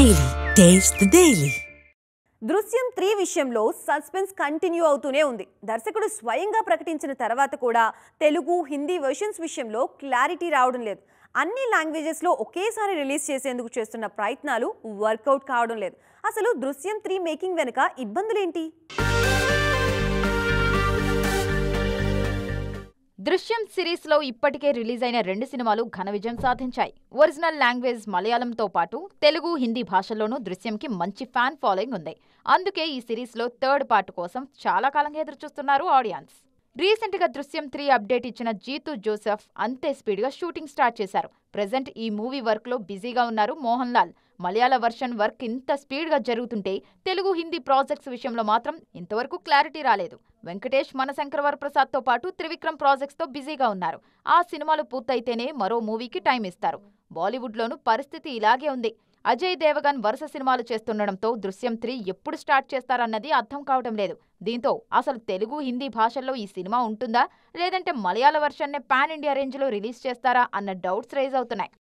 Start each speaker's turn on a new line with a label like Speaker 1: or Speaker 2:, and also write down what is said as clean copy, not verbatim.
Speaker 1: Daily. Taste the Daily.
Speaker 2: దృశ్యం 3 విషయంలో suspense continue అవుతూనే ఉంది. దర్శకుడు స్వయంగా ప్రకటించిన తర్వాత కూడా తెలుగు, హిందీ వెర్షన్స్ విషయంలో క్లారిటీ రావడం లేదు. అన్ని లాంగ్వేజెస్లో ఒకేసారి రిలీజ్ చేసేందుకు చేస్తున్న ప్రయత్నాలు వర్కౌట్ కావడం లేదు. అసలు దృశ్యం 3 మేకింగ్ వెనుక ఇబ్బందులేంటి?
Speaker 3: దృశ్యం సిరీస్ లో ఇప్పటికే రిలీజ్ అయిన 2 సినిమాలు ఘన విజయం సాధించాయి. ఒరిజినల్ లాంగ్వేజ్ మలయాళంతో పాటు తెలుగు, హిందీ భాషల్లోనూ దృశ్యంకి మంచి ఫ్యాన్ ఫాలోయింగ్ ఉంది. అందుకే ఈ సిరీస్ లో థర్డ్ పార్ట్ కోసం చాలా కాలంగా ఎదురుచూస్తున్నారు ఆడియన్స్. రీసెంట్ గా దృశ్యం 3 అప్డేట్ ఇచ్చిన జీతూ జోసెఫ్ అంతే స్పీడ్ గా షూటింగ్ స్టార్ట్ చేశారు. ప్రెజెంట్ ఈ మూవీ వర్క్ లో బిజీగా ఉన్నారు మోహన్ లాల్. మలయాళ వర్షన్ వర్క్ ఇంత స్పీడ్ గా జరుగుతుంటే తెలుగు, హిందీ ప్రాజెక్ట్స్ విషయంలో మాత్రం ఇంతవరకు క్లారిటీ రాలేదు. వెంకటేష్, మనశంకర్ వరప్రసాద్ తో పాటు త్రివిక్రమ్ ప్రాజెక్ట్స్ తో బిజీగా ఉన్నారు. ఆ సినిమాలు పూర్తయితేనే మరో మూవీకి టైం ఇస్తారు. బాలీవుడ్ లోనూ పరిస్థితి ఇలాగే ఉంది. అజయ్ దేవగన్ వరుస సినిమాలు చేస్తుండడంతో దృశ్యం 3 ఎప్పుడు స్టార్ట్ చేస్తారన్నది అర్థం కావడం లేదు. దీంతో అసలు తెలుగు, హిందీ భాషల్లో ఈ సినిమా ఉంటుందా, లేదంటే మలయాళ వర్షన్నే పాన్ ఇండియా రేంజ్ లో రిలీజ్ చేస్తారా అన్న డౌట్స్ రైజ్ అవుతున్నాయి.